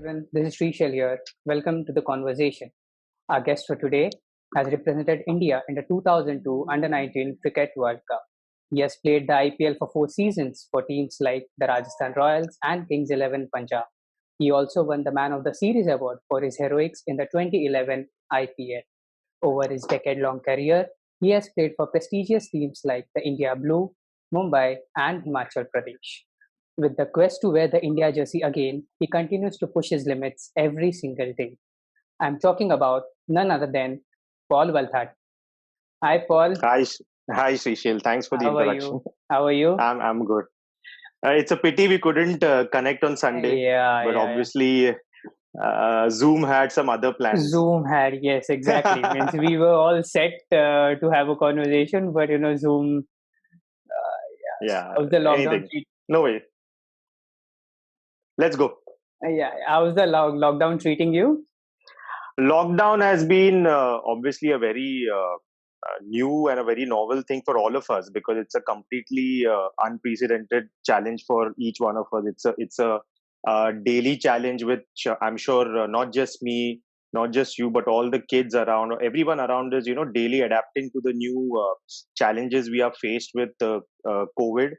everyone, this is Srishal here. Welcome to the conversation. Our guest for today has represented India in the 2002 Under-19 Cricket World Cup. He has played the IPL for 4 seasons for teams like the Rajasthan Royals and Kings 11 Punjab. He also won the Man of the Series award for his heroics in the 2011 IPL. Over his decade-long career, he has played for prestigious teams like the India Blue, Mumbai, and Himachal Pradesh. With the quest to wear the India jersey again, he continues to push his limits every single day. I'm talking about none other than Paul Walthat. Hi, Paul. Hi, Srishil. Thanks for the How are introduction. you? How are you? I'm good. It's a pity we couldn't connect on Sunday, Yeah, but yeah, obviously Zoom had some other plans. Zoom had, yes, exactly. Means we were all set to have a conversation, but Zoom, Yeah, how's the lockdown anything. No way. Let's go. yeah, how's the lockdown treating you? Lockdown has been obviously a very new and a very novel thing for all of us because it's a completely unprecedented challenge for each one of us. It's a daily challenge which I'm sure not just me, not just you, but all the kids around, everyone around us, daily adapting to the new challenges we are faced with COVID,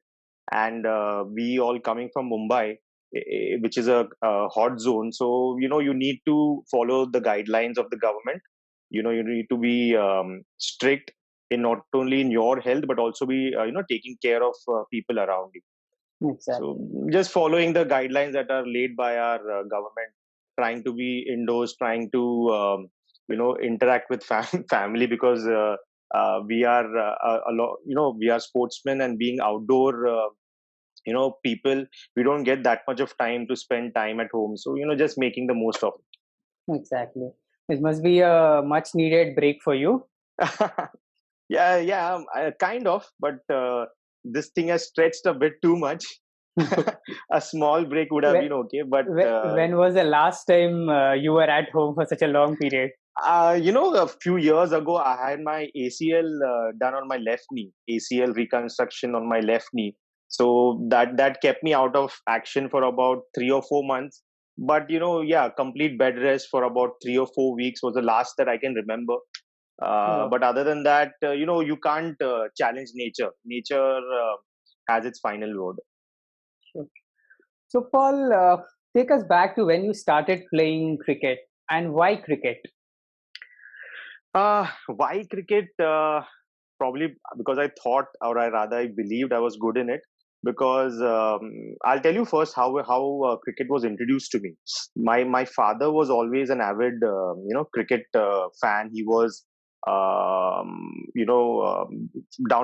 and we all coming from Mumbai, which is a hot zone. So you need to follow the guidelines of the government. You need to be strict in not only in your health but also be taking care of people around you. So Exactly. just following the guidelines that are laid by our government, trying to be indoors, trying to interact with family because we are a lot, we are sportsmen, and being outdoor people, we don't get that much of time to spend time at home. So just making the most of Exactly. This must be a much needed break for you. it. Yeah, kind of, but this thing has stretched a bit too much. A small break would have when, been okay, but when was the last time you were at home for such a long period? a few years ago, I had my ACL done on my left knee, ACL reconstruction on my left knee. So that kept me out of action for about 3 or 4 months. But yeah, complete bed rest for about 3 or 4 weeks was the last that I can remember. Oh, But other than that, you can't challenge nature. Nature has its final word. sure. So, Paul, take us back to when you started playing cricket and why cricket? Why cricket? Probably because I thought, or I rather, I believed I was good in it. Because I'll tell you first how cricket was introduced to me. My father was always an avid cricket fan. He was down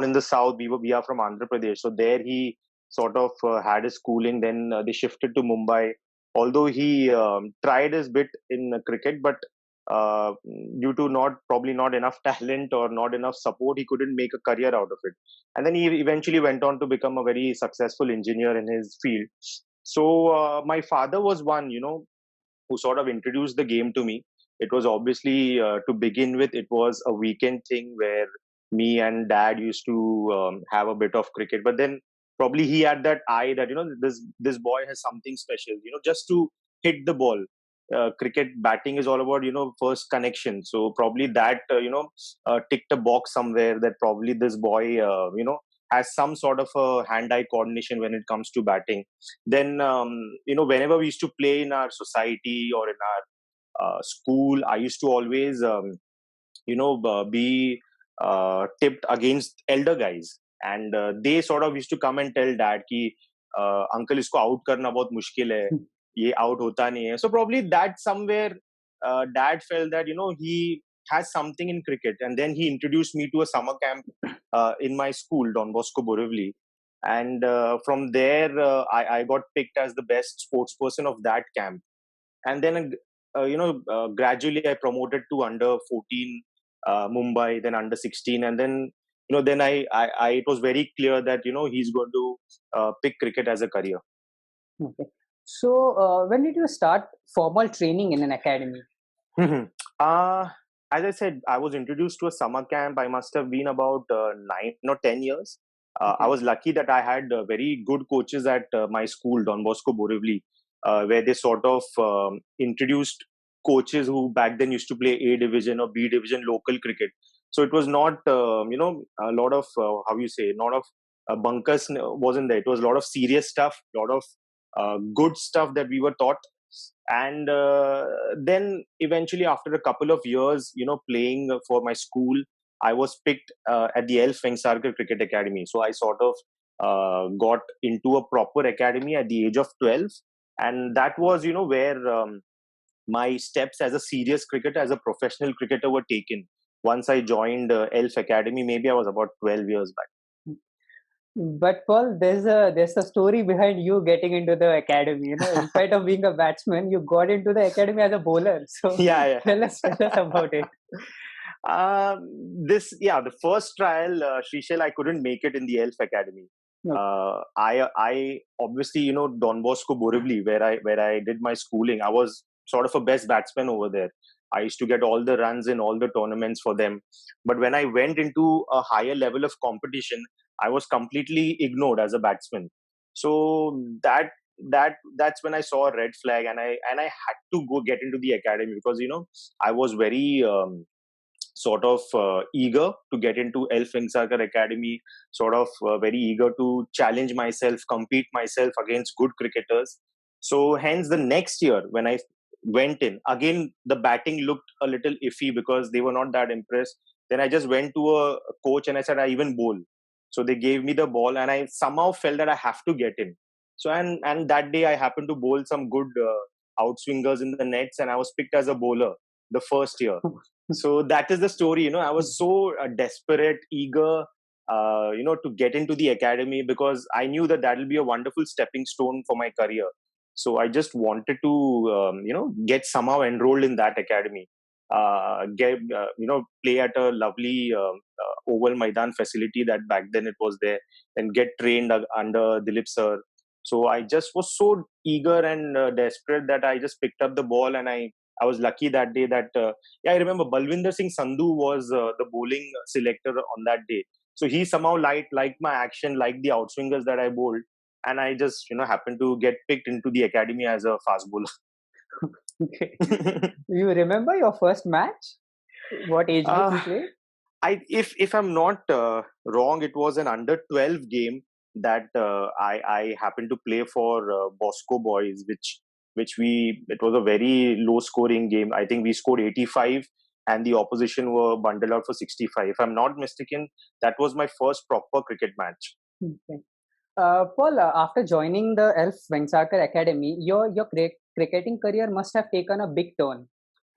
in the south. We are from Andhra Pradesh, so there he sort of had his schooling. Then they shifted to Mumbai. Although he tried his bit in cricket, but uh, due to probably not enough talent or not enough support, he couldn't make a career out of it. And then he eventually went on to become a very successful engineer in his field. So my father was one, who sort of introduced the game to me. It was obviously to begin with, it was a weekend thing where me and dad used to have a bit of cricket. But then probably he had that eye that this boy has something special. Just to hit the ball. Cricket batting is all about first connection. So probably that ticked a box somewhere that probably this boy has some sort of a hand-eye coordination when it comes to batting. Then whenever we used to play in our society or in our school, I used to always be tipped against elder guys, and they sort of used to come and tell dad ki uncle isko out karna bahut mushkil hai, ye out hota nahi hai. So probably that somewhere dad felt that he has something in cricket, and then he introduced me to a summer camp in my school, Don Bosco Borivali. And from there I got picked as the best sports person of that camp. And then gradually I promoted to under 14 Mumbai, then under 16, and then then I it was very clear that he's going to pick cricket as a career. Okay. So, when did you start formal training in an academy? uh, as I said, I was introduced to a summer camp. I must have been about 9 or 10 years. I Okay. was lucky that I had very good coaches at my school, Don Bosco Borivali. where they sort of introduced coaches who back then used to play A division or B division local cricket. So it was not, a lot of, how you say, not of bunkers wasn't there. It was a lot of serious stuff, a lot of good stuff that we were taught. And then eventually, after a couple of years, playing for my school, I was picked at the Elf Vengsarkar Cricket Academy. So I sort of got into a proper academy at the age of 12. And that was, where my steps as a serious cricketer, as a professional cricketer, were taken. Once I joined Elf Academy, maybe I was about 12 years back. But Paul, there's a story behind you getting into the academy. In spite of being a batsman, you got into the academy as a bowler. So Yeah, tell us about it. The first trial, Srishal, I couldn't make it in the Elf Academy. Okay. I obviously, Don Bosco Borivali, where I did my schooling. I was sort of a best batsman over there. I used to get all the runs in all the tournaments for them. But when I went into a higher level of competition, I was completely ignored as a batsman. So that's when I saw a red flag, and I had to go get into the academy, because I was very sort of eager to get into Elf Vengsarkar Academy, sort of very eager to challenge myself, compete myself against good cricketers. So hence the next year when I went in, again the batting looked a little iffy because they were not that impressed. Then I just went to a coach and I said, I even bowl. So they gave me the ball and I somehow felt that I have to get in. So and that day I happened to bowl some good outswingers in the nets, and I was picked as a bowler the first year. So that is the story. I was so desperate, eager, to get into the academy, because I knew that will be a wonderful stepping stone for my career. So I just wanted to, get somehow enrolled in that academy, play at a lovely oval Maidan facility that back then it was there, and get trained under Dilip sir. So I just was so eager and desperate that I just picked up the ball, and I was lucky that day that I remember Balwinder Singh Sandhu was the bowling selector on that day. So he somehow liked my action, liked the outswingers that I bowled, and I just happened to get picked into the academy as a fast bowler. Okay. You remember your first match? What age group you uh, played? if I'm not wrong, it was an under 12 game that I happened to play for Bosco Boys, it was a very low scoring game. I think we scored 85 and the opposition were bundled out for 65. If I'm not mistaken, that was my first proper cricket match. Okay. Paul, after joining the Elf Vengsarkar Academy, your cricketing career must have taken a big turn.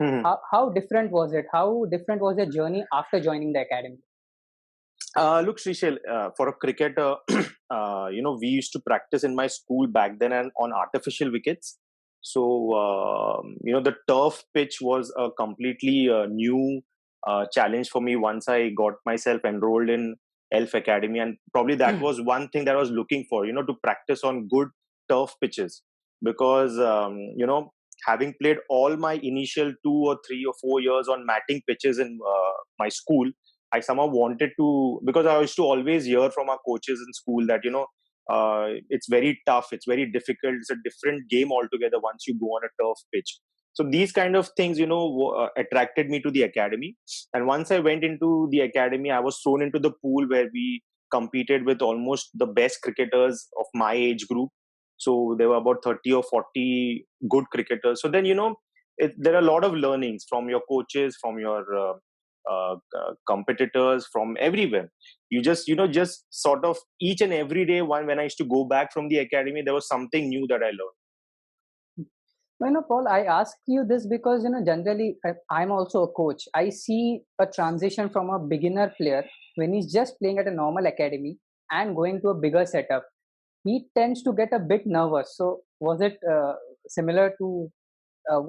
Mhm. How different was it? How different was your journey after joining the academy? Look, Srishal, for a cricketer, we used to practice in my school back then and on artificial wickets. So, the turf pitch was a completely new challenge for me once I got myself enrolled in Elf Academy. And probably that was one thing that I was looking for, to practice on good turf pitches. Because, having played all my initial 2 or 3 or 4 years on matting pitches in my school, I somehow wanted to, because I used to always hear from our coaches in school that, it's very tough, it's very difficult, it's a different game altogether once you go on a turf pitch. So these kind of things, attracted me to the academy. And once I went into the academy, I was thrown into the pool where we competed with almost the best cricketers of my age group. So there were about 30 or 40 good cricketers. So then, there are a lot of learnings from your coaches, from your competitors, from everywhere. You just sort of each and every day, when I used to go back from the academy, there was something new that I learned. Paul, I ask you this because generally I'm also a coach. I see a transition from a beginner player when he's just playing at a normal academy and going to a bigger setup. He tends to get a bit nervous. So was it similar to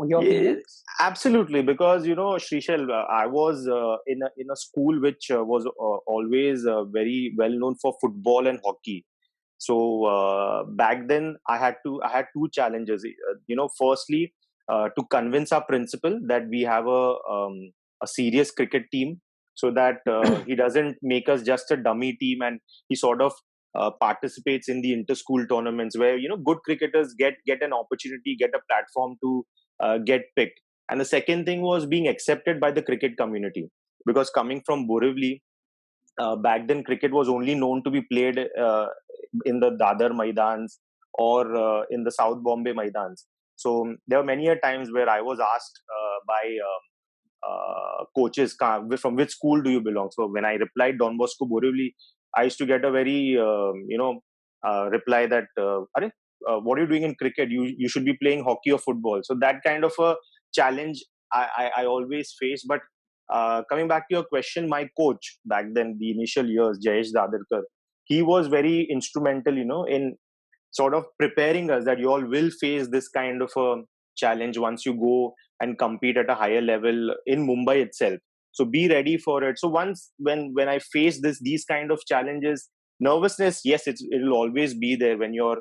your Yeah, feelings? absolutely. Because Srishal, I was in a school which was always very well known for football and hockey. So back then, I had two challenges. Firstly, to convince our principal that we have a serious cricket team, so that he doesn't make us just a dummy team, and he sort of participates in the inter-school tournaments where good cricketers get an opportunity, get a platform to get picked. And the second thing was being accepted by the cricket community, because coming from Borivali, back then cricket was only known to be played in the Dadar Maidans or in the South Bombay Maidans. So there were many a times where I was asked by coaches, from which school do you belong? So when I replied Don Bosco Borivali, I used to get a very reply that Are, what are you doing in cricket? You should be playing hockey or football. So that kind of a challenge I always face. But coming back to your question, my coach back then, the initial years, Jayesh Dadarkar, he was very instrumental, in sort of preparing us that you all will face this kind of a challenge once you go and compete at a higher level in Mumbai itself. So be ready for it. So once when I face these kind of challenges, nervousness, yes, it'll always be there when you're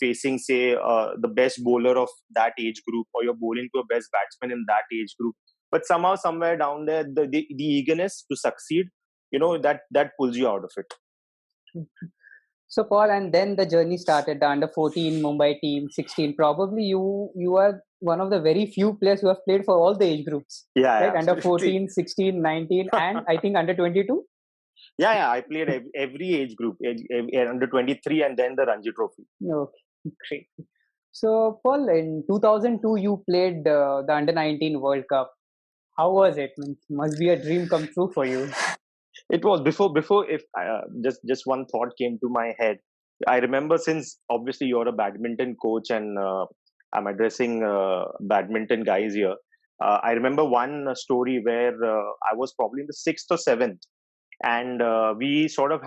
facing, say, the best bowler of that age group, or you're bowling to a best batsman in that age group. But somehow, somewhere down there, the eagerness to succeed, that pulls you out of it. So Paul, and then the journey started. The under 14 Mumbai team, 16. Probably you are one of the very few players who have played for all the age groups. Yeah, right? Under absolutely. 14, 16, 19, and I think under 22. Yeah, I played every age group, under 23, and then the Ranji Trophy. Okay, great. So Paul, in 2002, you played the under 19 World Cup. How was it? Must be a dream come true for you. It was before. If just one thought came to my head. I remember, since obviously you're a badminton coach and I'm addressing badminton guys here. I remember one story where I was probably in the sixth or seventh, and we sort of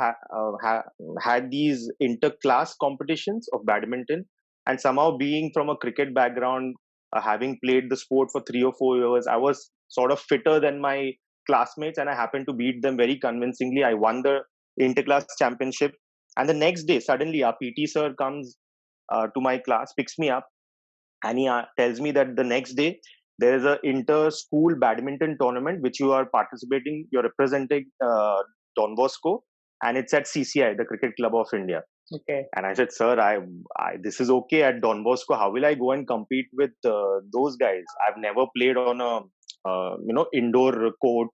had these inter-class competitions of badminton. And somehow, being from a cricket background, having played the sport for 3 or 4 years, I was sort of fitter than my classmates, and I happened to beat them very convincingly. I won the inter-class championship, and the next day, suddenly, our PT sir comes to my class, picks me up, and he tells me that the next day there is a inter-school badminton tournament which you are participating. You're representing Don Bosco, and it's at CCI, the Cricket Club of India. Okay. And I said, sir, this is okay at Don Bosco. How will I go and compete with those guys? I've never played on a indoor court.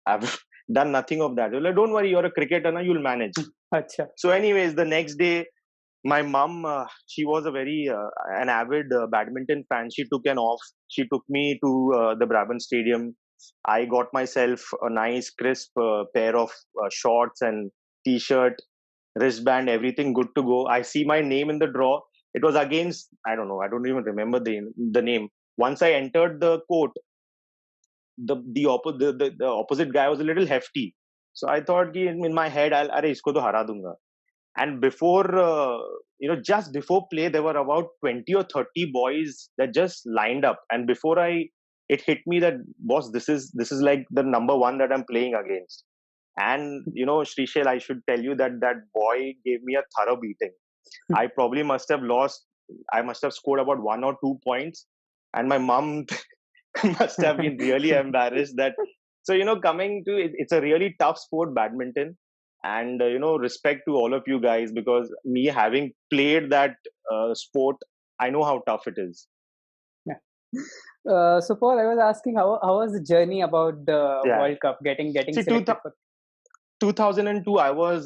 I've done nothing of that. They're like, don't worry, you're a cricketer, now you'll manage. Achha. So, anyways, the next day, my mom, she was a very an avid badminton fan. She took me to the Brabant Stadium. I got myself a nice crisp pair of shorts and t-shirt, wristband, everything good to go. I see my name in the draw. It was against, I don't know, I don't even remember the name. Once I entered the court, the opposite guy was a little hefty. So I thought, in my head, I'll isko to hara dunga. And before, just before play, there were about 20 or 30 boys that just lined up. And before it hit me that, boss, this is like the number one that I'm playing against. And, Shrishel, I should tell you that boy gave me a thorough beating. I probably must have scored about 1 or 2 points. And my mom must have been really embarrassed that. So, coming to it, it's a really tough sport, badminton. And, respect to all of you guys, because me having played that sport, I know how tough it is. So Paul, I was asking how was the journey about the World Cup, getting selected for 2002, I was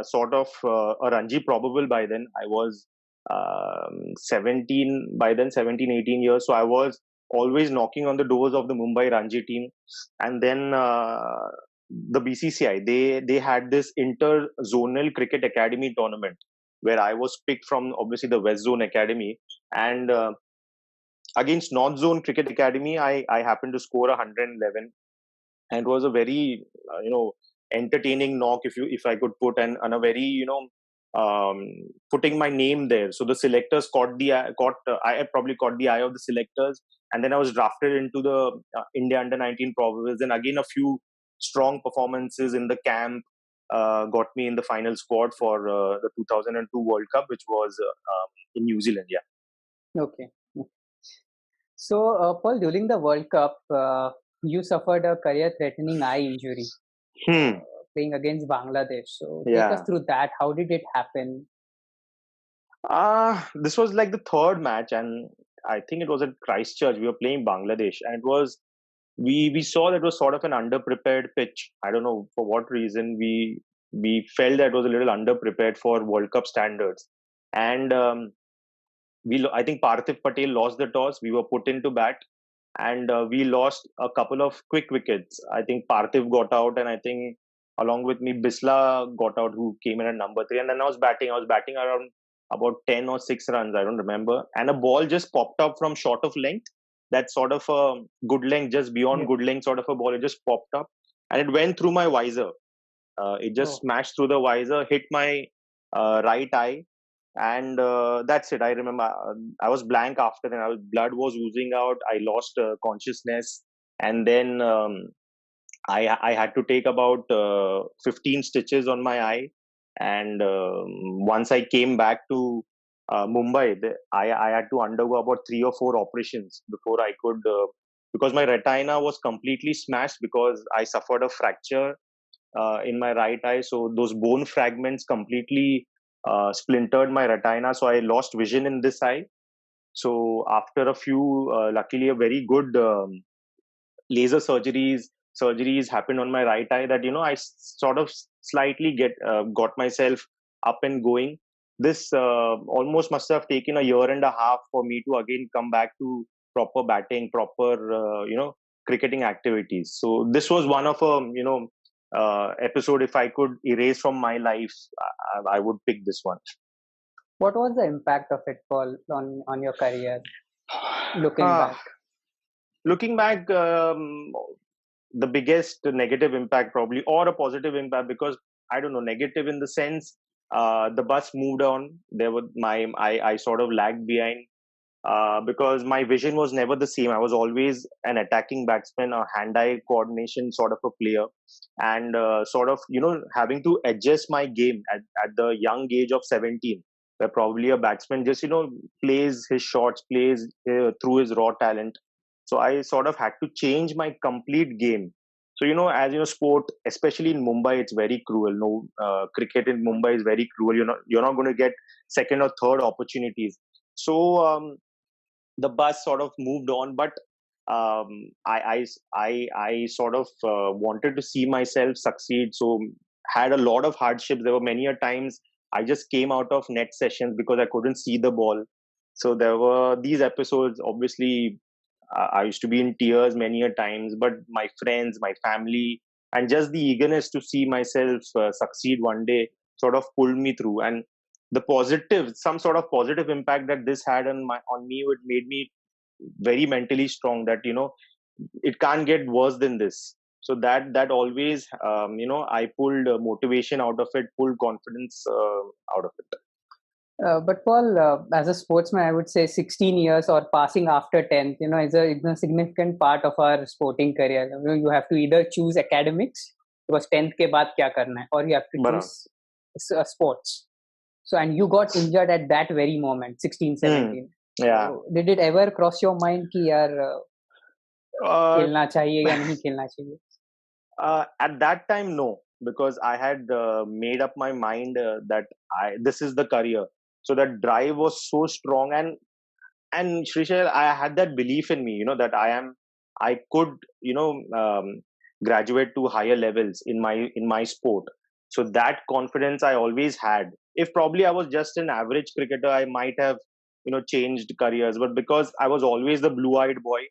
sort of a Ranji probable by then. I was 17 by then, 17, 18 years. So I was always knocking on the doors of the Mumbai Ranji team. And then the BCCI, they had this inter-zonal cricket academy tournament where I was picked from, obviously, the West Zone Academy. And against North Zone Cricket Academy, I happened to score 111. And it was a very, entertaining knock, if I could put, and a very putting my name there. So the selectors I probably caught the eye of the selectors, and then I was drafted into the India under 19 province. And again, a few strong performances in the camp got me in the final squad for the 2002 World Cup, which was in New Zealand. Yeah. Okay. So Paul, during the World Cup, you suffered a career-threatening eye injury. playing against Bangladesh. So take us Yeah. through that. How did it happen? This was like the third match, and I think it was at Christchurch. We were playing Bangladesh, and it was we saw that it was sort of an underprepared pitch. I don't know for what reason we felt that it was a little underprepared for World Cup standards, and I think Parthiv Patel lost the toss. We were put into bat, and we lost a couple of quick wickets. I think Parthiv got out, and I think along with me Bisla got out, who came in at number 3. And then I was batting. I was batting around about 10 or 6 runs. I don't remember. And a ball just popped up from short of length. That sort of a good length, just beyond Yeah. good length, sort of a ball. It just popped up, and it went through my visor. It just Oh, smashed through the visor, hit my right eye, and that's it. I remember I was blank after that. Blood was oozing out. I lost consciousness, and then I had to take about 15 stitches on my eye. And once I came back to Mumbai, I had to undergo about 3 or 4 operations before I could, because my retina was completely smashed because I suffered a fracture in my right eye. So those bone fragments completely splintered my retina. So I lost vision in this eye. So after a few, luckily, a very good laser surgeries happened on my right eye, that I sort of slightly got myself up and going. This almost must have taken a year and a half for me to again come back to proper batting, proper cricketing activities. So this was one of episode. If I could erase from my life, I would pick this one. what was the impact of it, Paul, on your career? Looking uh, back. Looking back, the biggest negative impact probably, or a positive impact, because I don't know, negative in the sense, the bus moved on. There were I sort of lagged behind, because my vision was never the same. I was always an attacking batsman, a hand-eye coordination sort of a player, and sort of having to adjust my game at the young age of 17, where probably a batsman just plays his shots, plays through his raw talent. So I sort of had to change my complete game. So as sport, especially in Mumbai, it's very cruel. No, cricket in Mumbai is very cruel. You're not going to get second or third opportunities. So the bus sort of moved on, but I sort of wanted to see myself succeed. So had a lot of hardships. There were many a times I just came out of net sessions because I couldn't see the ball. So there were these episodes. Obviously, I used to be in tears many a times, but my friends, my family, and just the eagerness to see myself succeed one day sort of pulled me through. And the positive, some sort of positive impact that this had on me, it made me very mentally strong, that it can't get worse than this. So that always, I pulled motivation out of it, pulled confidence out of it. But Paul, as a sportsman, I would say 16 years or passing after 10th, is a significant part of our sporting career. You have to either choose academics, because 10th ke baad kya karna hai, or you have to But choose sports. So, and you got injured at that very moment, 16, hmm, 17. yeah. So, did it ever cross your mind कि यार uh, खेलना चाहिए या नहीं खेलना चाहिए? at that time, no, because I had made up my mind that this is the career. So that drive was so strong, and Shrishal, I had that belief in me, that I could, graduate to higher levels in my sport. So that confidence I always had. If probably I was just an average cricketer, I might have, changed careers. But because I was always the blue-eyed boy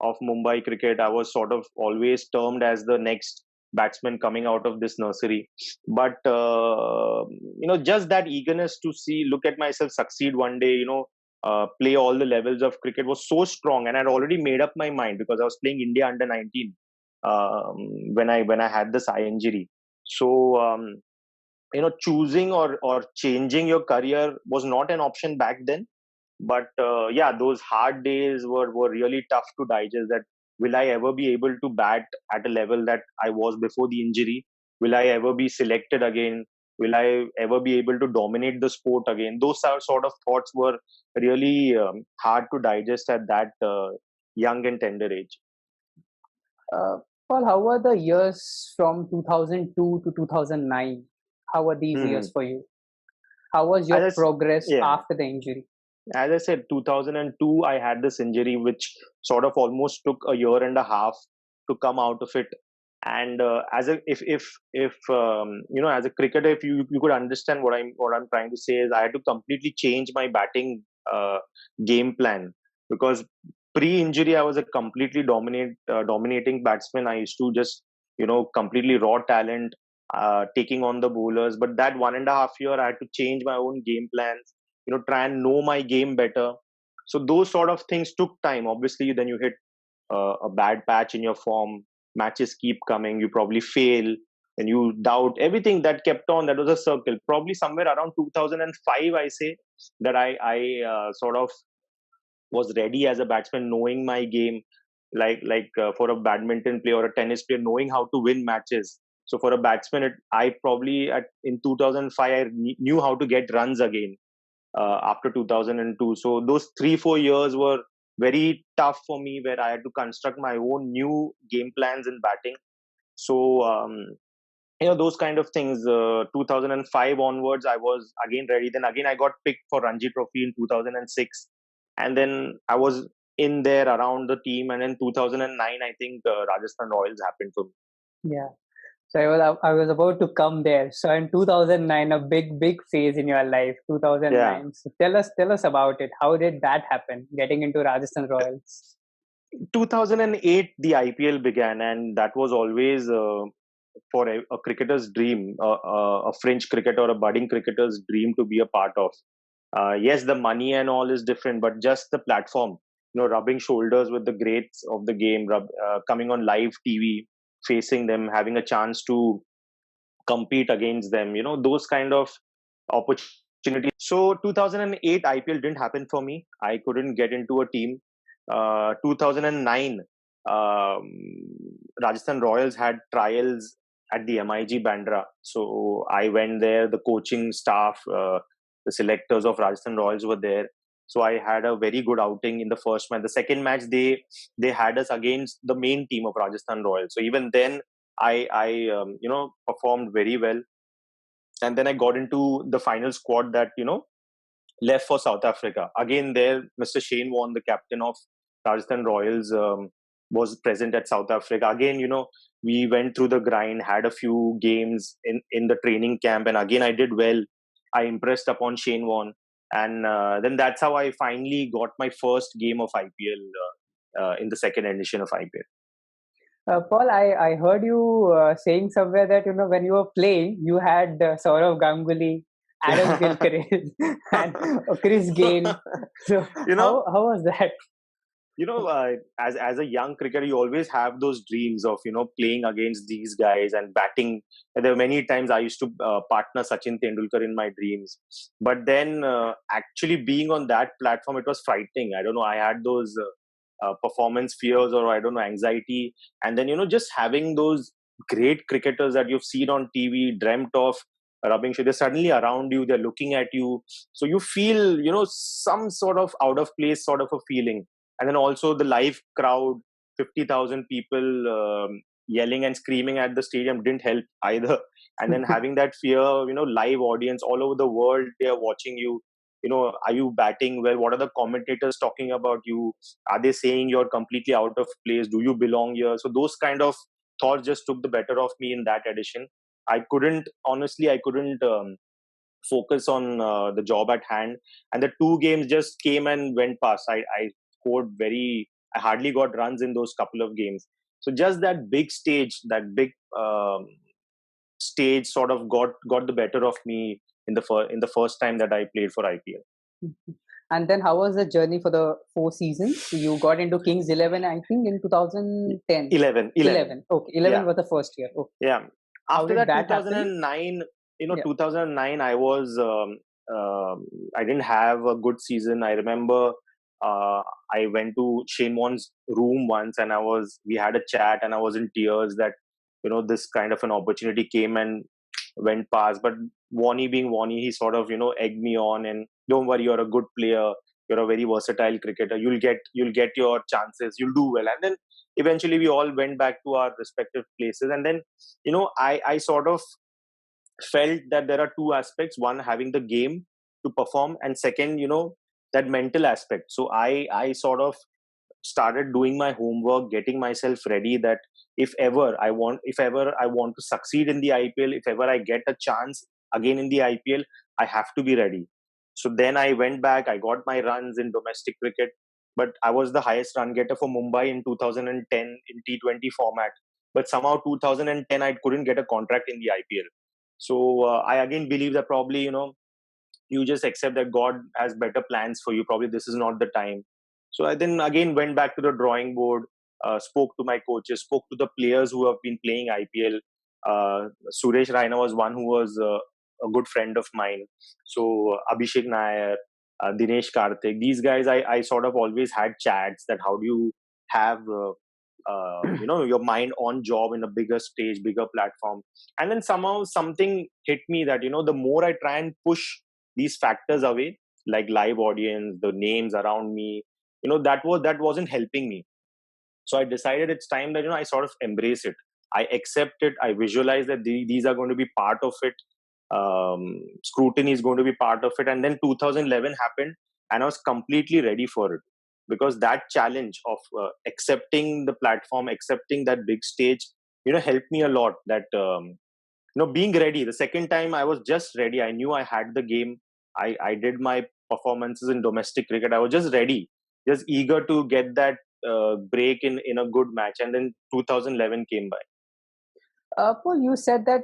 of Mumbai cricket, I was sort of always termed as the next batsman coming out of this nursery. But just that eagerness to look at myself succeed one day, play all the levels of cricket was so strong, and I'd already made up my mind because I was playing India under 19 um, when I had this eye injury. So choosing or changing your career was not an option back then. But yeah, those hard days were really tough to digest. That will I ever be able to bat at a level that I was before the injury? Will I ever be selected again? Will I ever be able to dominate the sport again? Those sort of thoughts were really hard to digest at that young and tender age. Paul, how were the years from 2002 to 2009? How were these Hmm. years for you? How was As your progress yeah, after the injury? as I said, 2002, I had this injury which sort of almost took a year and a half to come out of it. And as a if as a cricketer, if you could understand what I'm trying to say is I had to completely change my batting game plan, because pre-injury I was a completely dominating batsman. I used to just completely raw talent, taking on the bowlers. But that 1.5 year, I had to change my own game plans, try and know my game better. So those sort of things took time. Obviously, then you hit a bad patch in your form, matches keep coming, you probably fail, and you doubt everything. That kept on. That was a circle. Probably somewhere around 2005, I say, that I sort of was ready as a batsman, knowing my game, like for a badminton player or a tennis player, knowing how to win matches. So for a batsman, I probably in 2005 I knew how to get runs again after 2002. So those 3-4 years were very tough for me, where I had to construct my own new game plans in batting. So those kind of things. 2005 onwards, I was again ready. Then again, I got picked for Ranji Trophy in 2006, and then I was in there around the team. And in 2009, I think Rajasthan Royals happened for me. Yeah. So I was about to come there. So in 2009, a big phase in your life, Yeah, 2009. So tell us about it. How did that happen? Getting into Rajasthan Royals. 2008, the IPL began, and that was always for a cricketer's dream, a French cricketer or a budding cricketer's dream to be a part of. Yes, the money and all is different, but just the platform, rubbing shoulders with the greats of the game, coming on live TV, facing them, having a chance to compete against them, those kind of opportunities. So 2008 IPL didn't happen for me. I couldn't get into a team. 2009, um, Rajasthan Royals had trials at the MIG Bandra. So I went there. The coaching staff, the selectors of Rajasthan Royals were there. So I had a very good outing in the first match. The second match, they had us against the main team of Rajasthan Royals. So even then, I performed very well. And then I got into the final squad that left for South Africa. Again, there, Mr. Shane Warne, the captain of Rajasthan Royals, was present at South Africa. Again, we went through the grind, had a few games in the training camp, and again, I did well. I impressed upon Shane Warne. And then that's how I finally got my first game of IPL in the second edition of IPL. Paul, I heard you saying somewhere that when you were playing, you had Saurav Ganguly, Adam Gilchrist, and Chris Gayle. So you know, how was that? as a young cricketer, you always have those dreams of playing against these guys and batting. There were many times I used to partner Sachin Tendulkar in my dreams, but then actually being on that platform, it was frightening. I don't know, I had those performance fears, or I don't know, anxiety. And then just having those great cricketers that you've seen on TV, dreamt of rubbing shoulders, they're suddenly around you, they're looking at you, so you feel some sort of out of place sort of a feeling. And then also the live crowd, 50,000 people yelling and screaming at the stadium didn't help either. And then having that fear, live audience all over the world, they are watching you. Are you batting well? What are the commentators talking about you? Are they saying you're completely out of place? Do you belong here? So those kind of thoughts just took the better of me in that edition. I couldn't focus on the job at hand, and the two games just came and went past. I scored I hardly got runs in those couple of games. So just that big stage, that big stage sort of got the better of me in the first time that I played for IPL. And then how was the journey for the 4 seasons? You got into Kings 11, I think, in 2010. 11, 11. 11. Okay, 11 Yeah, was the first year. Okay. yeah. How After did that, that happen? 2009, Yeah. 2009, I didn't have a good season. I remember I went to Shane Warne's room once, and we had a chat, and I was in tears that this kind of an opportunity came and went past. But Warney being Warney, he sort of egged me on, and don't worry, you're a good player. you're a very versatile cricketer. You'll get your chances. You'll do well. And then eventually we all went back to our respective places. And then I sort of felt that there are two aspects: one, having the game to perform, and second, that mental aspect. So I sort of started doing my homework, getting myself ready, that if ever I want to succeed in the IPL, if ever I get a chance again in the IPL, I have to be ready. So then I went back, I got my runs in domestic cricket, but I was the highest run getter for Mumbai in 2010 in T20 format. But somehow 2010 I couldn't get a contract in the IPL. So I again believe that probably, you just accept that God has better plans for you. Probably this is not the time. So I then again went back to the drawing board, spoke to my coaches, spoke to the players who have been playing IPL. Suresh Raina was one who was a good friend of mine. So Abhishek Nair, Dinesh Karthik, these guys, I sort of always had chats that how do you have your mind on job in a bigger stage, bigger platform. And then somehow something hit me that the more I try and push these factors away, like live audience, the names around me, that wasn't helping me. So I decided it's time that I sort of embrace it. I accept it. I visualize that these are going to be part of it. Scrutiny is going to be part of it. And then 2011 happened, and I was completely ready for it, because that challenge of accepting the platform, accepting that big stage, helped me a lot. That being ready. The second time I was just ready. I knew I had the game. I did my performances in domestic cricket. I was just ready, just eager to get that break in a good match. And then 2011 came by. Paul, you said that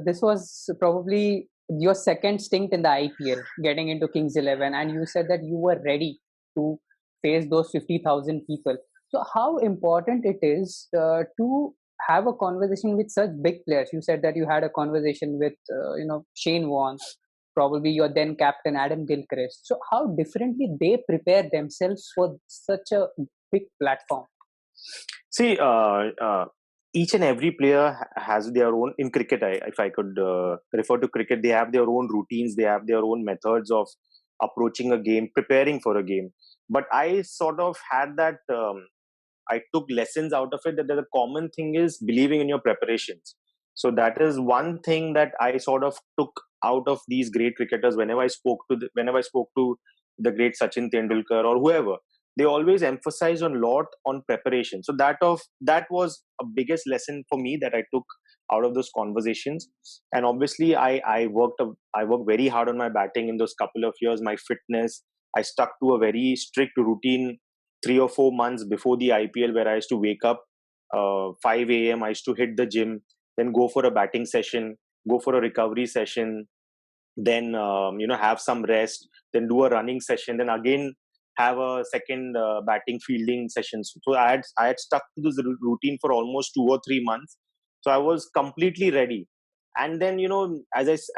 this was probably your second stint in the IPL, getting into Kings 11, and you said that you were ready to face those 50,000 people. So, how important it is to have a conversation with such big players? You said that you had a conversation with Shane Warne, probably your then captain Adam Gilchrist. So, how differently they prepare themselves for such a big platform? See, each and every player has their own, in cricket. If I could refer to cricket, they have their own routines, they have their own methods of approaching a game, preparing for a game. But I sort of had that. I took lessons out of it, that the common thing is believing in your preparations. So that is one thing that I sort of took out of these great cricketers. Whenever I spoke to the great Sachin Tendulkar or whoever, they always emphasize on lot on preparation. So that was a biggest lesson for me that I took out of those conversations. And obviously I worked very hard on my batting in those couple of years. My fitness, I stuck to a very strict routine 3 or 4 months before the IPL, where I used to wake up 5 a.m. I used to hit the gym, then go for a batting session, go for a recovery session, then have some rest, then do a running session, then again have a second batting fielding session. So I had stuck to this routine for almost 2 or 3 months. So I was completely ready. And then as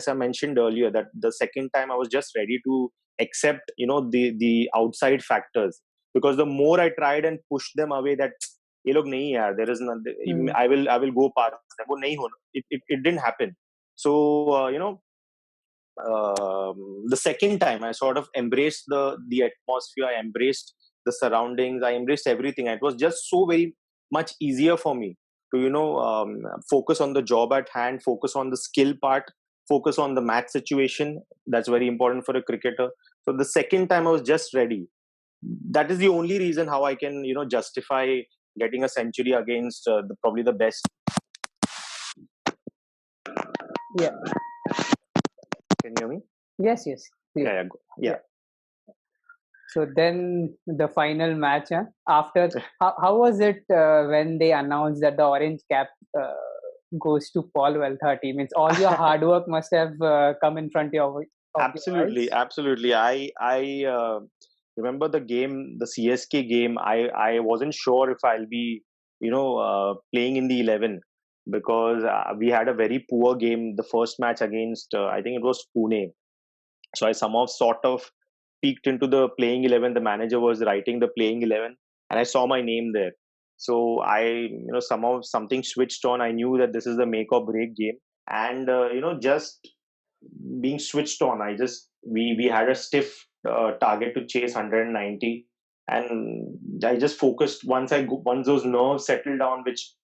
I mentioned earlier, that the second time I was just ready to accept the outside factors, because the more I tried and pushed them away, that ये लोग नहीं यार, there is not, I will go past them, वो नहीं होना, it didn't happen. So the second time I sort of embraced the atmosphere, I embraced the surroundings, I embraced everything. It was just so very much easier for me to focus on the job at hand, focus on the skill part, focus on the match situation. That's very important for a cricketer. So the second time I was just ready. That is the only reason how I can justify getting a century against probably the best. Yeah. Can you hear me? Yes. Yeah. So then the final match, after how was it when they announced that the orange cap goes to Paul Welthurty? Means all your hard work must have come in front of your Absolutely. I remember the game, the CSK game. I wasn't sure if I'll be playing in the 11, because we had a very poor game the first match against I think it was Pune. So I somehow sort of peeked into the playing 11. The manager was writing the playing 11, and I saw my name there. So somehow something switched on. I knew that this is the make or break game. And just being switched on, we had a stiff target to chase 190, and I just focused. Once those nerves settle down, which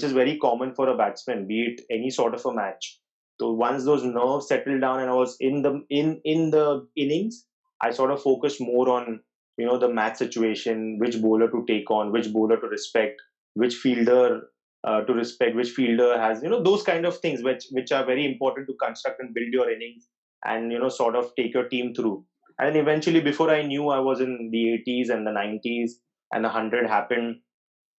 is very common for a batsman, be it any sort of a match. So once those nerves settled down and I was in the innings, I sort of focused more on the match situation, which bowler to take on, which bowler to respect, which fielder to respect, which fielder has those kind of things which are very important to construct and build your innings and sort of take your team through. And eventually, before I knew, I was in the 80s and the 90s, and the 100 happened.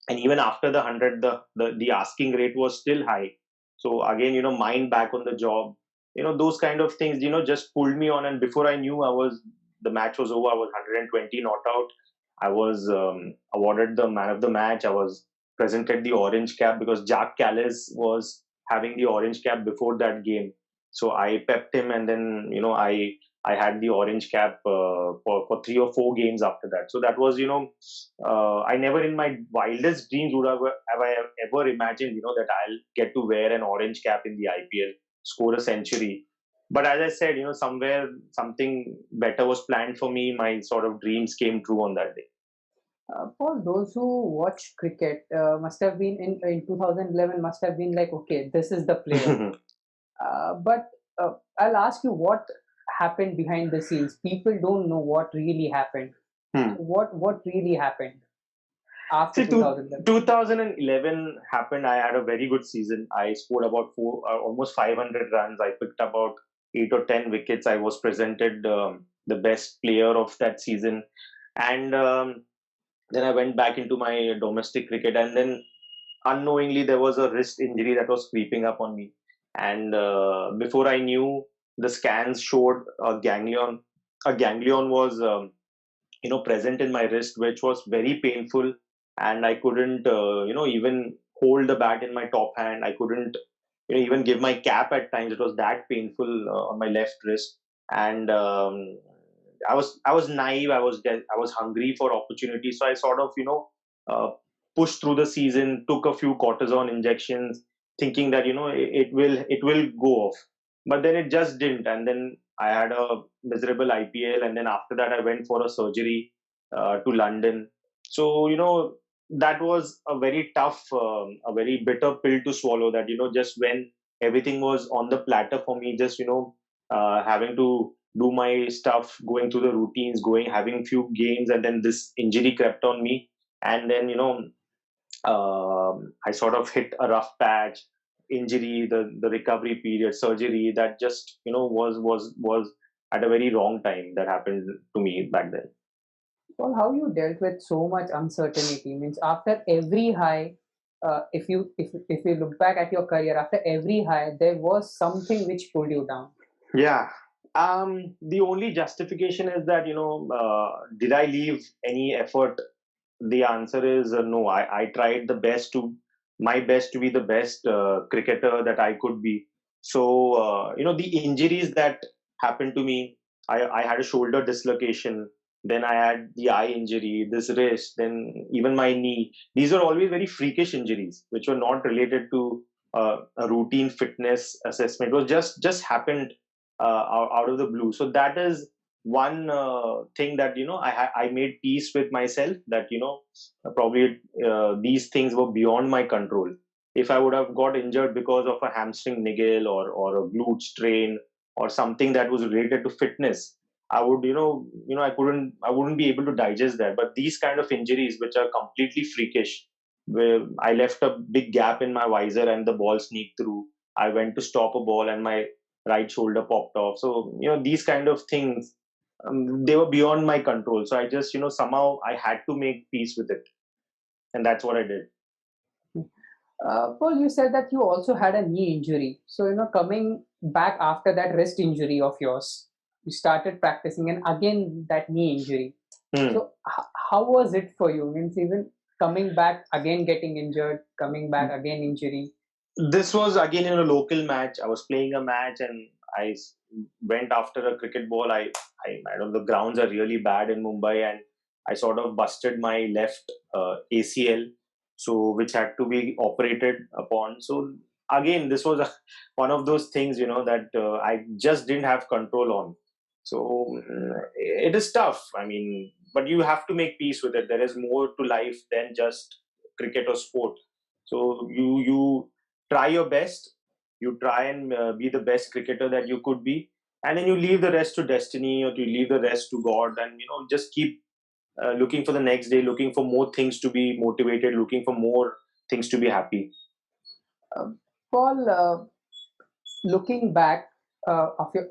And even after the 100, the asking rate was still high. So again, mind back on the job, those kind of things, just pulled me on. And before I knew, the match was over. I was 120 not out. I was awarded the man of the match. I was presented the orange cap because Jack Callis was having the orange cap before that game. So I pepped him, and then I had the orange cap for 3 or 4 games after that. So that was I never in my wildest dreams have I ever imagined that I'll get to wear an orange cap in the IPL, score a century. But as I said, somewhere something better was planned for me. My sort of dreams came true on that day. For those who watch cricket, must have been in 2011, must have been like, okay, this is the player. But I'll ask you what happened behind the scenes. People don't know what really happened. Hmm. What really happened after See, 2011? 2011 happened. I had a very good season. I scored about almost 500 runs. I picked about 8 or 10 wickets. I was presented the best player of that season, and then I went back into my domestic cricket, and then unknowingly there was a wrist injury that was creeping up on me, and before I knew, the scans showed a ganglion. A ganglion was present in my wrist, which was very painful, and I couldn't even hold the bat in my top hand. I couldn't even give my cap at times. It was that painful on my left wrist, and I was naive. I was hungry for opportunity, so I sort of uh, pushed through the season, took a few cortisone injections, thinking that it will go off, but then it just didn't. And then I had a miserable IPL, and then after that I went for a surgery to London. So that was a very tough, a very bitter pill to swallow. That just when everything was on the platter for me, just having to do my stuff, going through the routines, having few games, and then this injury crept on me, and then I sort of hit a rough patch, injury, the recovery period, surgery. That just was at a very wrong time. That happened to me back then. Well, how you dealt with so much uncertainty means after every high, if you look back at your career, after every high, there was something which pulled you down. Yeah. The only justification is that did I leave any effort? The answer is no. I tried my best to be the best cricketer that I could be. So the injuries that happened to me, I had a shoulder dislocation, then I had the eye injury, this wrist, then even my knee. These are always very freakish injuries, which were not related to a routine fitness assessment. It was just happened out of the blue. So that is one thing that I made peace with myself, that probably these things were beyond my control. If I would have got injured because of a hamstring niggle or a glute strain or something that was related to fitness, I would I wouldn't be able to digest that. But these kind of injuries which are completely freakish, where I left a big gap in my visor and the ball sneaked through, I went to stop a ball and my right shoulder popped off. So these kind of things, they were beyond my control. So I just somehow I had to make peace with it, and that's what I did. Paul, you said that you also had a knee injury. So, coming back after that wrist injury of yours, you started practicing, and again that knee injury. So, how was it for you? Means even coming back again, getting injured, coming back again injury. This was again in a local match. I was playing a match, and went after a cricket ball. I don't know, the grounds are really bad in Mumbai, and I sort of busted my left ACL, so which had to be operated upon. So again, this was one of those things that I just didn't have control on. So it is tough. I mean, but you have to make peace with it. There is more to life than just cricket or sport. So you try your best. You try and be the best cricketer that you could be, and then you leave the rest to destiny, or you leave the rest to God, and just keep looking for the next day, looking for more things to be motivated, looking for more things to be happy. Uh, Paul, looking back of your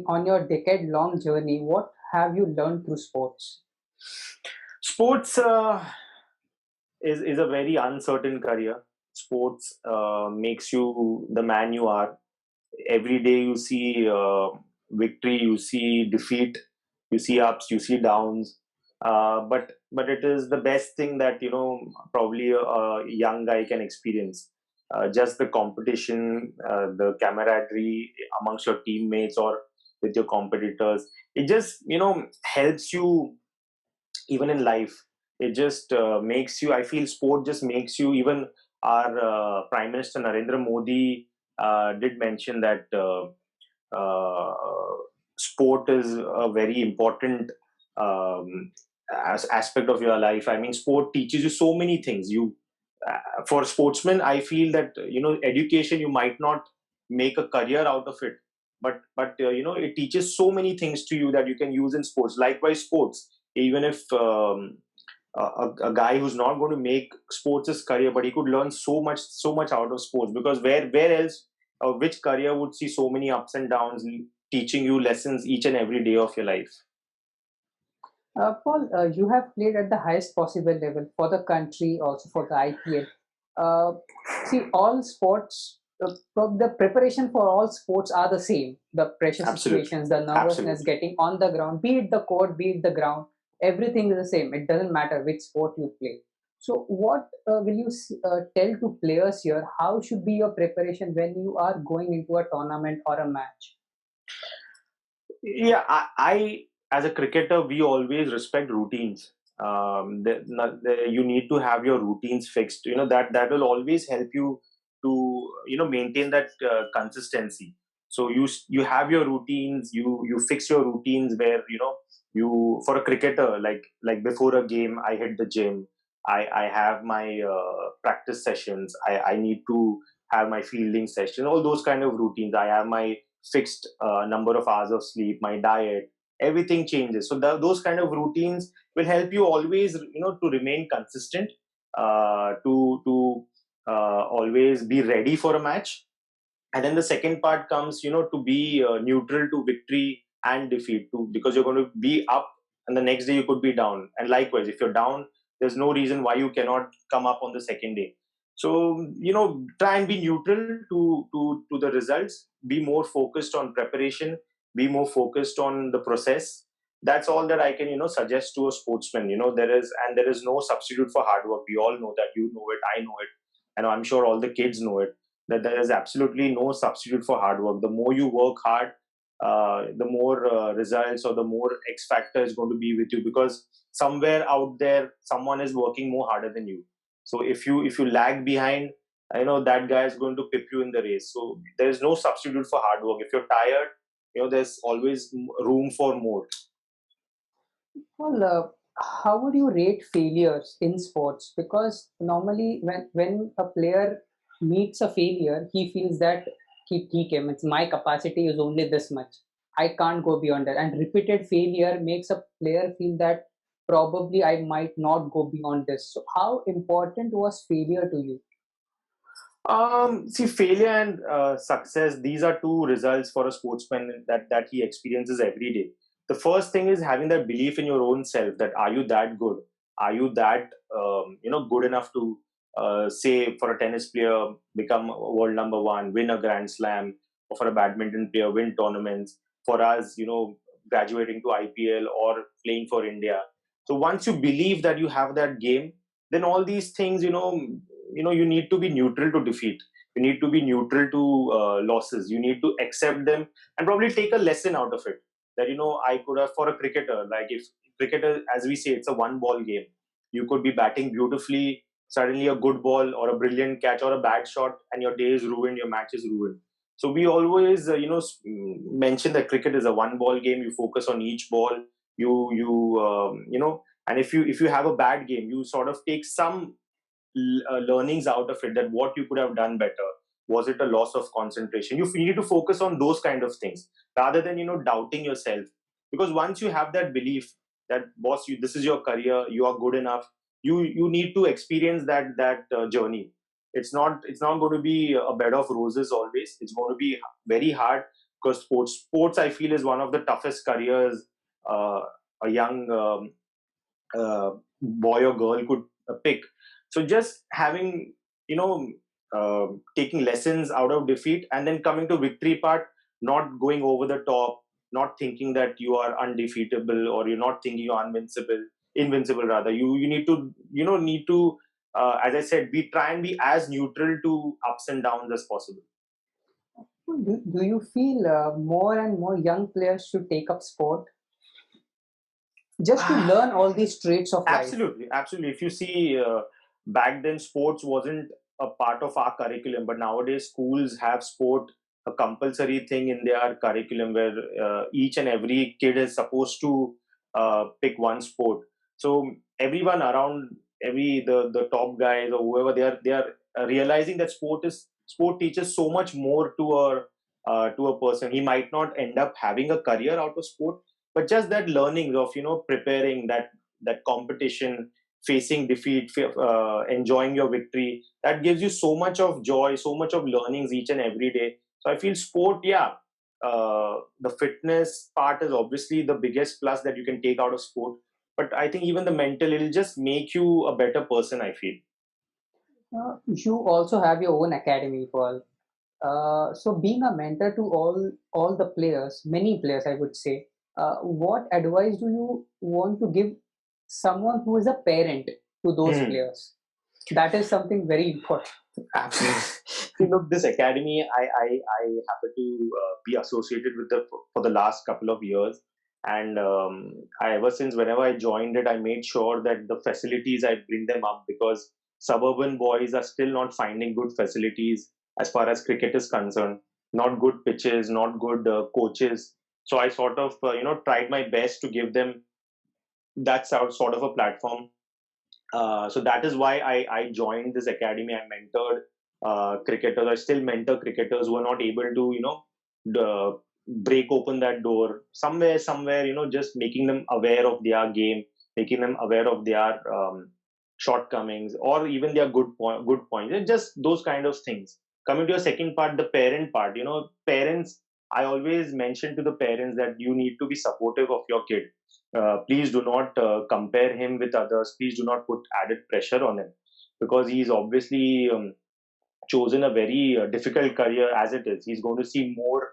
on your decade-long journey, what have you learned through sports? Sports is a very uncertain career. Sports makes you the man you are. Every day you see victory, you see defeat, you see ups, you see downs. But it is the best thing that probably a young guy can experience. Just the competition, the camaraderie amongst your teammates or with your competitors. It just helps you even in life. It just makes you, I feel sport just makes you, even our Prime Minister Narendra Modi did mention that uh, sport is a very important um, aspect of your life. I mean, sport teaches you so many things. For sportsmen, I feel that education, you might not make a career out of it, but it teaches so many things to you that you can use in sports. Likewise, sports, even if a guy who's not going to make sports his career, but he could learn so much out of sports, because where else, which career would see so many ups and downs, teaching you lessons each and every day of your life. Paul, you have played at the highest possible level for the country, also for the IPL. See, all sports, the preparation for all sports are the same. The pressure Absolutely. situations, the nervousness, Absolutely. getting on the ground, be it the court, be it the ground, everything is the same. It doesn't matter which sport you play. So, what will you tell to players here? How should be your preparation when you are going into a tournament or a match? Yeah, I as a cricketer, we always respect routines. You need to have your routines fixed. That will always help you to maintain that consistency. So you have your routines. You fix your routines where you, for a cricketer, like before a game, I hit the gym. I have my practice sessions. I need to have my fielding session. All those kind of routines. I have my fixed number of hours of sleep, my diet, everything changes. So those kind of routines will help you always, to remain consistent, to always be ready for a match. And then the second part comes, to be neutral to victory and defeat too, because you're going to be up and the next day you could be down. And likewise, if you're down, there's no reason why you cannot come up on the second day. So try and be neutral to the results. Be more focused on preparation. Be more focused on the process. That's all that I can suggest to a sportsman. There is no substitute for hard work. We all know that. You know it. I know it, and I'm sure all the kids know it, that there is absolutely no substitute for hard work. The more you work hard, the more results, or the more X factor is going to be with you, because somewhere out there, someone is working more harder than you. So if you lag behind, that guy is going to pip you in the race. So there is no substitute for hard work. If you're tired, there's always room for more. Well, how would you rate failures in sports? Because normally, when a player meets a failure, he feels that he came. It's my capacity is only this much. I can't go beyond that. And repeated failure makes a player feel that probably I might not go beyond this. So, how important was failure to you? See, failure and success, these are two results for a sportsman that he experiences every day. The first thing is having that belief in your own self, that are you that good? Are you that good enough to say, for a tennis player, become world number one, win a Grand Slam, or for a badminton player, win tournaments? For us, graduating to IPL or playing for India. So once you believe that you have that game, then all these things, you need to be neutral to defeat. You need to be neutral to losses. You need to accept them and probably take a lesson out of it, that I could have, for a cricketer, like, if cricketer, as we say, it's a one ball game. You could be batting beautifully, suddenly a good ball or a brilliant catch or a bad shot, and your day is ruined, your match is ruined. So we always, mention that cricket is a one ball game. You focus on each ball. And if you have a bad game, you sort of take some learnings out of it, that what you could have done better. Was it a loss of concentration? You need to focus on those kind of things rather than doubting yourself. Because once you have that belief that, boss, this is your career, you are good enough, you need to experience that journey. It's not going to be a bed of roses always. It's going to be very hard, because sports I feel is one of the toughest careers uh, a young boy or girl could pick. So just having, you know, taking lessons out of defeat, and then coming to victory part, not going over the top, not thinking that you are undefeatable, or you're not thinking you're invincible rather. You need to, as I said, we try and be as neutral to ups and downs as possible. Do you feel more and more young players should take up sport just to learn all these traits of life? Absolutely. If you see, back then, sports wasn't a part of our curriculum, but nowadays schools have sport a compulsory thing in their curriculum, where each and every kid is supposed to pick one sport. So everyone around, the top guys or whoever, they are realizing that sport teaches so much more to a person. He might not end up having a career out of sport, but just that learning of preparing that competition, facing defeat, enjoying your victory, that gives you so much of joy, so much of learnings each and every day. So I feel sport, yeah, the fitness part is obviously the biggest plus that you can take out of sport, but I think even the mental, it'll just make you a better person, I feel. You also have your own academy, Paul. So being a mentor to all the players, many players, I would say, what advice do you want to give someone who is a parent to those Hmm. players? That is something very important. Absolutely. See, look, this academy, I happen to be associated with it for the last couple of years. And ever since whenever I joined it, I made sure that the facilities, I bring them up, because suburban boys are still not finding good facilities as far as cricket is concerned. Not good pitches, not good coaches. So I sort of, tried my best to give them that sort of a platform. So that is why I joined this academy. I mentored cricketers. I still mentor cricketers who are not able to, break open that door somewhere, just making them aware of their game, making them aware of their shortcomings, or even their good points, and just those kind of things. Coming to your second part, the parent part, parents, I always mention to the parents that you need to be supportive of your kid. Please do not compare him with others. Please do not put added pressure on him, because he's obviously chosen a very difficult career as it is. He's going to see more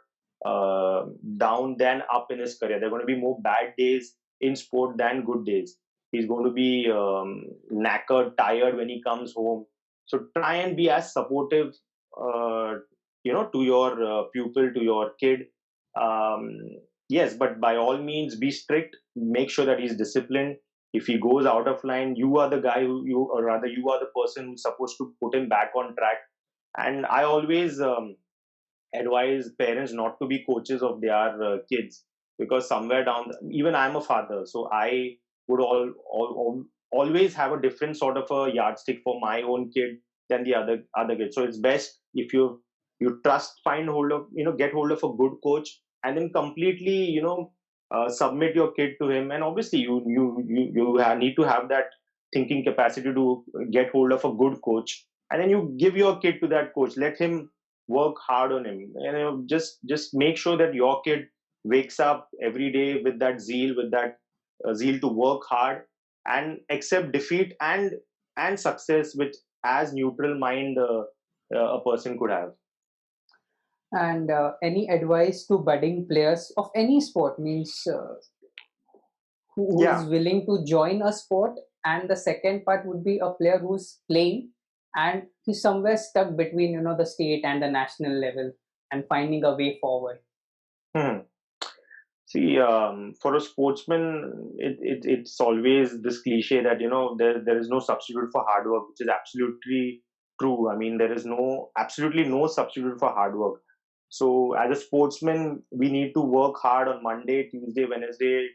down than up in his career. There are going to be more bad days in sport than good days. He's going to be knackered, tired when he comes home. So try and be as supportive, to your pupil, to your kid. Um, yes, but by all means, be strict. Make sure that he's disciplined. If he goes out of line, you are the guy or rather, you are the person who's supposed to put him back on track. And I always advise parents not to be coaches of their kids, because somewhere even I'm a father, so I would always have a different sort of a yardstick for my own kid than the other kid. So it's best if you find hold of, get hold of a good coach, and then completely, submit your kid to him. And obviously you need to have that thinking capacity to get hold of a good coach, and then you give your kid to that coach. Let him work hard on him, just make sure that your kid wakes up every day with that zeal, zeal to work hard and accept defeat and success with as neutral mind a person could have. And any advice to budding players of any sport, means who Yeah. is willing to join a sport, and the second part would be a player who's playing and he's somewhere stuck between the state and the national level and finding a way forward. Hmm. See, for a sportsman, it's always this cliche that there is no substitute for hard work, which is absolutely true. I mean, there is absolutely no substitute for hard work. So as a sportsman, we need to work hard on Monday, Tuesday, Wednesday,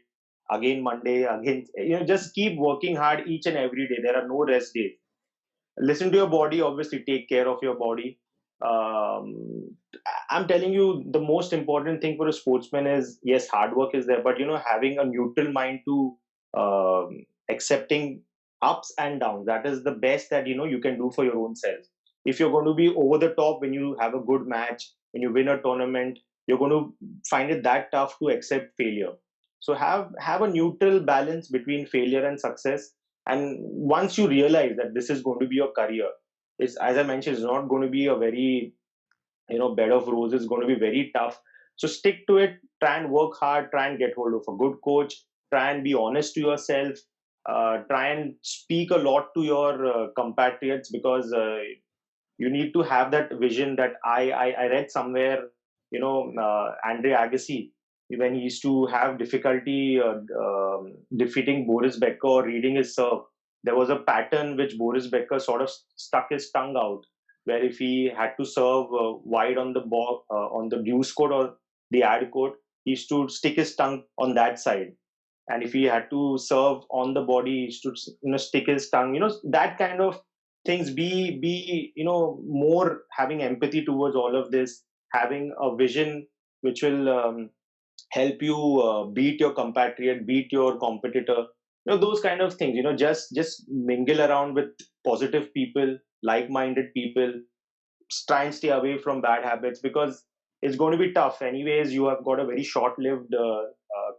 again Monday, again, just keep working hard each and every day. There are no rest days. Listen to your body, obviously take care of your body. I'm telling you, the most important thing for a sportsman is, yes, hard work is there, but having a neutral mind to accepting ups and downs. That is the best that you can do for your own self. If you're going to be over the top when you have a good match, when you win a tournament, you're going to find it that tough to accept failure. So have a neutral balance between failure and success. And once you realize that this is going to be your career, it's, as I mentioned, it's not going to be a very bed of roses, going to be very tough. So stick to it, try and work hard, try and get hold of a good coach, try and be honest to yourself, try and speak a lot to your compatriots, because you need to have that vision. That I read somewhere, Andre Agassi, when he used to have difficulty defeating Boris Becker or reading his serve, there was a pattern which Boris Becker sort of stuck his tongue out, where if he had to serve wide on the ball, on the deuce court or the ad court, he used to stick his tongue on that side. And if he had to serve on the body, he used to stick his tongue. That kind of things. Be more having empathy towards all of this, having a vision which will help you beat your compatriot, beat your competitor. Those kind of things. Just mingle around with positive people, like-minded people. Try and stay away from bad habits, because it's going to be tough. Anyways, you have got a very short-lived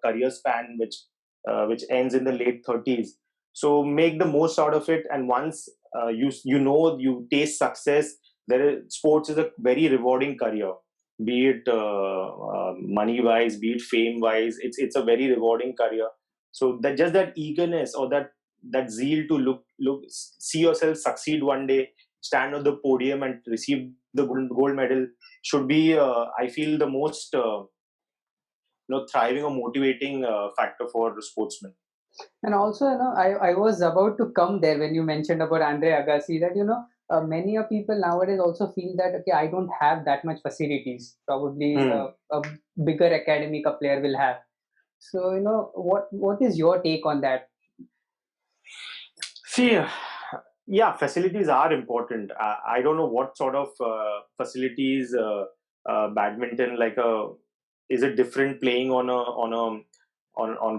career span, which ends in the late 30s. So make the most out of it. And once you taste success, sports is a very rewarding career. Be it money wise, be it fame wise, it's a very rewarding career. So that, just that eagerness, or that zeal to look see yourself succeed one day, stand on the podium and receive the gold medal, should be, I feel, the most thriving or motivating factor for sportsmen. And also, I was about to come there when you mentioned about Andre Agassi, that, many of people nowadays also feel that, okay, I don't have that much facilities. Probably a bigger academic a player will have. So, what is your take on that? See, yeah, facilities are important. I don't know what sort of facilities badminton, like is it different playing on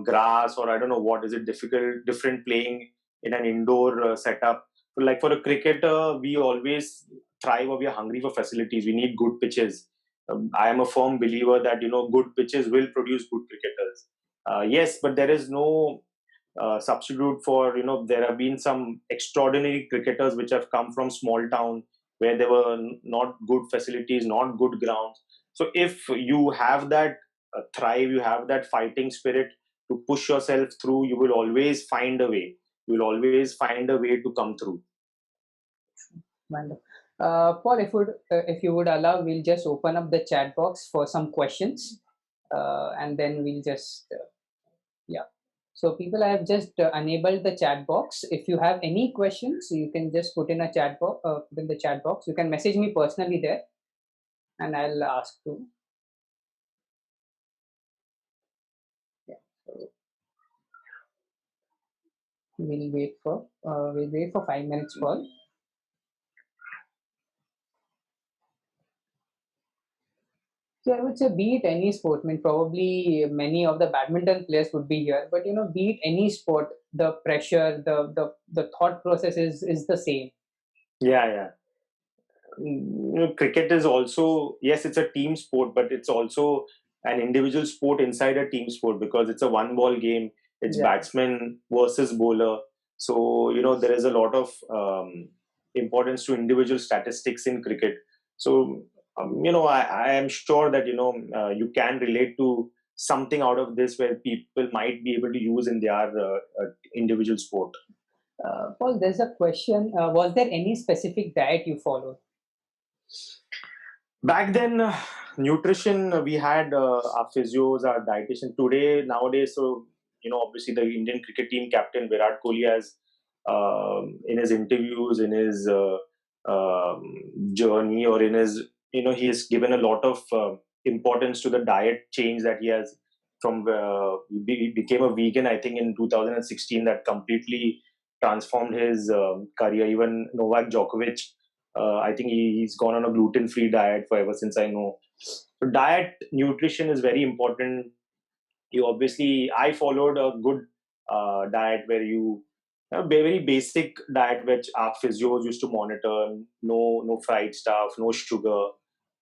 grass, or I don't know what is it different playing in an indoor setup. Like for a cricketer, we always thrive, or we are hungry for facilities. We need good pitches. I am a firm believer that good pitches will produce good cricketers. Yes, but there is no substitute for, there have been some extraordinary cricketers which have come from small town, where there were not good facilities, not good grounds. So if you have that thrive, you have that fighting spirit to push yourself through, you will always find a way. You will always find a way to come through. Wonderful. Paul, if you would allow, we'll just open up the chat box for some questions, and then we'll just yeah. So people, I have just enabled the chat box. If you have any questions, you can just put in a chat box. Put in the chat box. You can message me personally there, and I'll ask you. Yeah. So we'll wait for 5 minutes, Paul. So I would say, be it any sport. I mean, probably many of the badminton players would be here, but be it any sport, the pressure, the thought process is the same. Yeah. Cricket is also, yes, it's a team sport, but it's also an individual sport inside a team sport, because it's a one ball game. It's batsman versus bowler. So there is a lot of importance to individual statistics in cricket. So I am sure that you can relate to something out of this, where people might be able to use in their individual sport. Paul, there's a question. Was there any specific diet you followed? Back then, nutrition, we had our physios, our dietitian. Nowadays, so obviously the Indian cricket team captain Virat Kohli has, in his interviews, in his journey, or in his he has given a lot of importance to the diet change that he has from he became a vegan, I think, in 2016. That completely transformed his career. Even Novak Djokovic, I think he's gone on a gluten-free diet for ever since I know. So diet, nutrition is very important. You obviously, I followed a good diet where you a very basic diet which our physios used to monitor. No fried stuff, no sugar,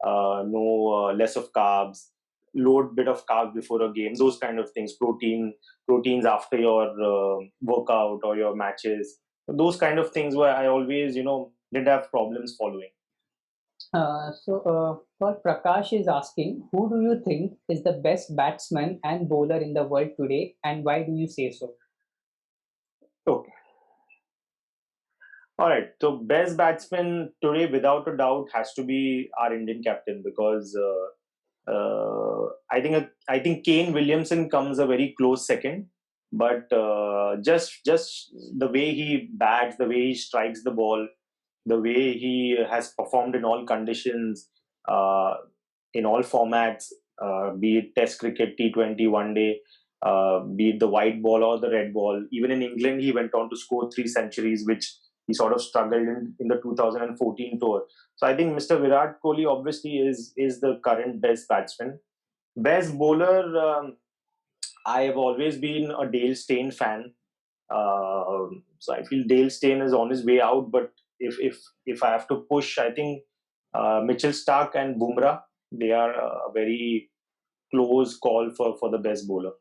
no less of carbs, load bit of carbs before a game, those kind of things. Proteins after your workout or your matches, those kind of things where I always didn't have problems following. Paul Prakash is asking, who do you think is the best batsman and bowler in the world today, and why do you say so? Okay. All right. So best batsman today, without a doubt, has to be our Indian captain, because I think Kane Williamson comes a very close second. But just the way he bats, the way he strikes the ball, the way he has performed in all conditions, uh, in all formats, be it Test cricket, T20, One Day, be it the white ball or the red ball. Even in England, he went on to score 3 centuries, which he sort of struggled in the 2014 tour. So I think Mr. Virat Kohli obviously is the current best batsman. Best bowler, I have always been a Dale Steyn fan. So I feel Dale Steyn is on his way out, but if I have to push, I think Mitchell Stark and Bumrah, they are a very close call for the best bowler.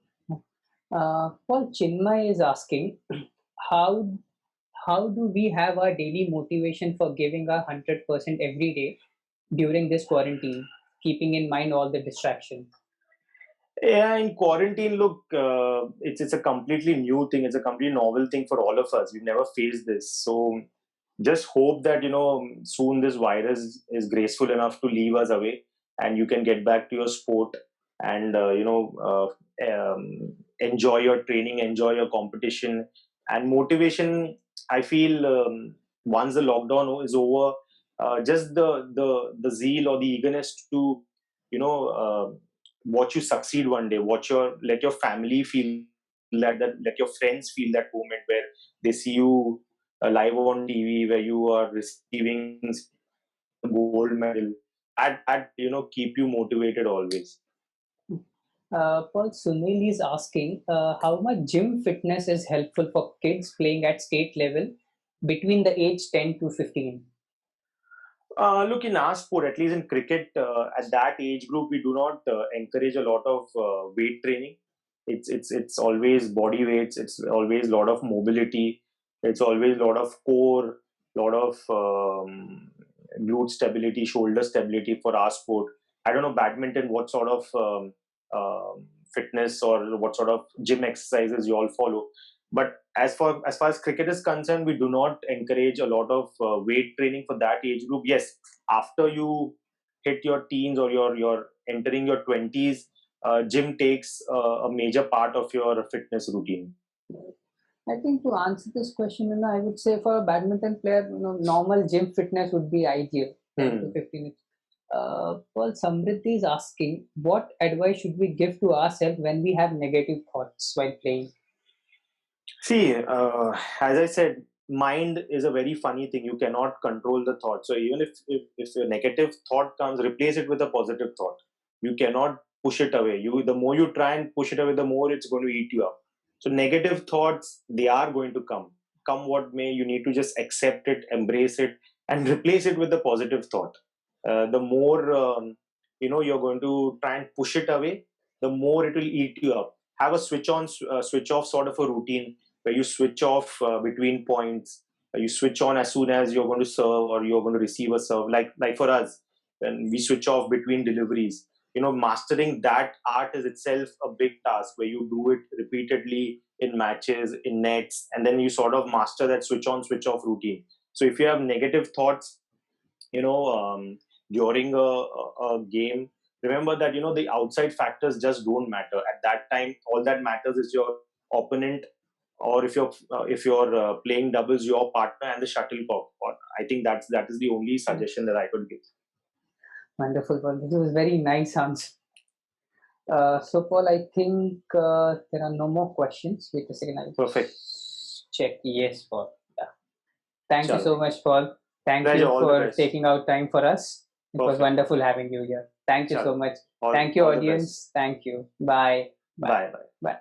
Paul Chinmay is asking, how how do we have our daily motivation for giving our 100% every day during this quarantine, keeping in mind all the distractions? Yeah, in quarantine, look, it's a completely new thing. It's a completely novel thing for all of us. We've never faced this, so just hope that soon this virus is graceful enough to leave us away, and you can get back to your sport and enjoy your training, enjoy your competition, and motivation. I feel once the lockdown is over, just the zeal or the eagerness to you know. Watch you succeed one day, let your family feel that, let your friends feel that moment where they see you live on TV, where you are receiving gold medal. At keep you motivated always. Paul Sunil is asking, how much gym fitness is helpful for kids playing at state level between the age 10 to 15? Look, in our sport, at least in cricket, at that age group, we do not encourage a lot of weight training. It's always body weights. It's always a lot of mobility. It's always a lot of core, lot of glute stability, shoulder stability for our sport. I don't know badminton, what sort of fitness or what sort of gym exercises you all follow. But as far as cricket is concerned, we do not encourage a lot of weight training for that age group. Yes, after you hit your teens or you're entering your 20s, gym takes a major part of your fitness routine. I think to answer this question, I would say for a badminton player, normal gym fitness would be ideal, 10 to 15. Paul Samriddhi is asking, what advice should we give to ourselves when we have negative thoughts while playing? See, as I said, mind is a very funny thing. You cannot control the thought. So even if a negative thought comes, replace it with a positive thought. You cannot push it away. The more you try and push it away, the more it's going to eat you up. So negative thoughts, they are going to come. Come what may, you need to just accept it, embrace it, and replace it with a positive thought. The more you're going to try and push it away, the more it will eat you up. Have a switch on, switch off sort of a routine where you switch off between points. You switch on as soon as you're going to serve or you're going to receive a serve. Like for us, when we switch off between deliveries, mastering that art is itself a big task, where you do it repeatedly in matches, in nets, and then you sort of master that switch on, switch off routine. So if you have negative thoughts, you know, during a game, remember that the outside factors just don't matter at that time. All that matters is your opponent, or if you're playing doubles, your partner and the shuttlecock. Or I think that is the only suggestion that I could give. Wonderful, Paul. This was very nice answer. So, Paul, I think there are no more questions. Wait a second. I'll Perfect. check. Yes, Paul. Yeah. Thank you Chalo. so much, Paul. Thank Pleasure, you all the for best. taking out time for us. It was Perfect. wonderful having you here. Thank you so Chalo. much. All- Thank you, all the audience. best. Thank you. Bye. Bye. Bye.